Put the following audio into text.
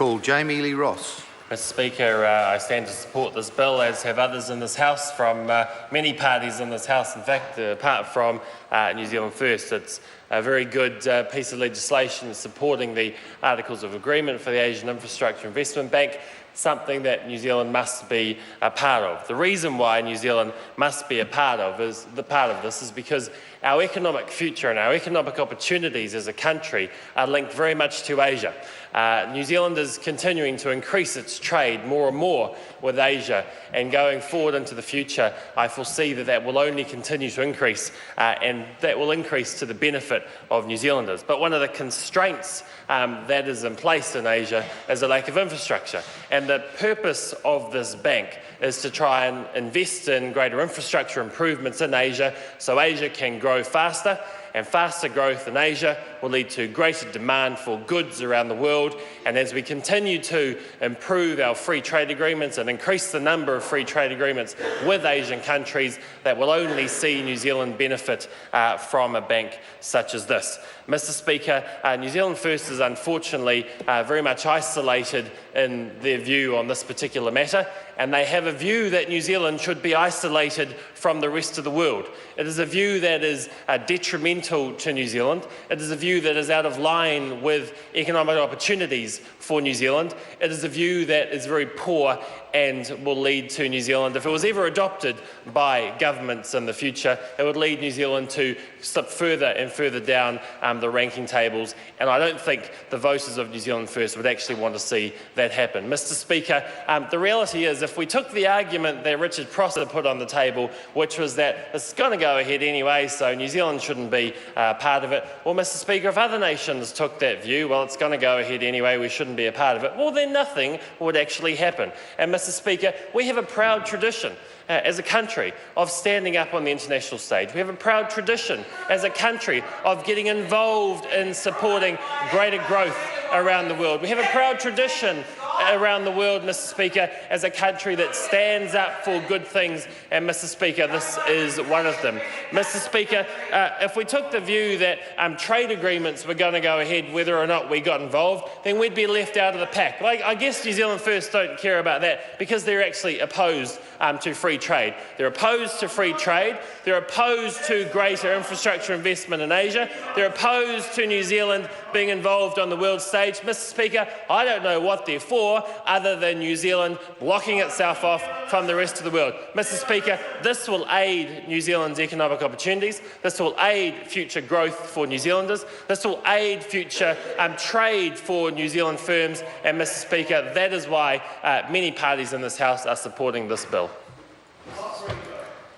call Jami-Lee Ross. Mr Speaker, I stand to support this bill, as have others in this House from many parties in this House. In fact, apart from New Zealand First, it's a very good piece of legislation supporting the Articles of Agreement for the Asian Infrastructure Investment Bank, something that New Zealand must be a part of. The reason why New Zealand must be a part of this is because our economic future and our economic opportunities as a country are linked very much to Asia. New Zealand is continuing to increase its trade more and more with Asia, and going forward into the future, I foresee that will only continue to increase, and that will increase to the benefit of New Zealanders. But one of the constraints that is in place in Asia is a lack of infrastructure, and the purpose of this bank is to try and invest in greater infrastructure improvements in Asia so Asia can grow faster, and faster growth in Asia will lead to greater demand for goods around the world. And as we continue to improve our free trade agreements and increase the number of free trade agreements with Asian countries, that will only see New Zealand benefit from a bank such as this. Mr Speaker, New Zealand First is unfortunately very much isolated in their view on this particular matter, and they have a view that New Zealand should be isolated from the rest of the world. It is a view that is detrimental to New Zealand. It is a view that is out of line with economic opportunities for New Zealand. It is a view that is very poor and will lead to New Zealand, if it was ever adopted by governments in the future, it would lead New Zealand to slip further and further down the ranking tables, and I don't think the voters of New Zealand First would actually want to see that happen. Mr Speaker, the reality is, if we took the argument that Richard Prosser put on the table, which was that it's going to go ahead anyway, so New Zealand shouldn't be part of it, well, Mr Speaker, if other nations took that view, well, it's going to go ahead anyway, we shouldn't be a part of it, well, then nothing would actually happen. And Mr Speaker, we have a proud tradition as a country of standing up on the international stage. We have a proud tradition as a country of getting involved in supporting greater growth around the world. We have a proud tradition around the world, Mr Speaker, as a country that stands up for good things, and Mr Speaker, this is one of them. Mr Speaker, if we took the view that trade agreements were going to go ahead whether or not we got involved, then we'd be left out of the pack. I guess New Zealand First don't care about that because they're actually opposed to free trade. They're opposed to free trade, they're opposed to greater infrastructure investment in Asia, they're opposed to New Zealand being involved on the world stage. Mr Speaker, I don't know what they're for other than New Zealand blocking itself off from the rest of the world. Mr Speaker, this will aid New Zealand's economic opportunities, this will aid future growth for New Zealanders, this will aid future trade for New Zealand firms, and Mr Speaker, that is why many parties in this House are supporting this bill.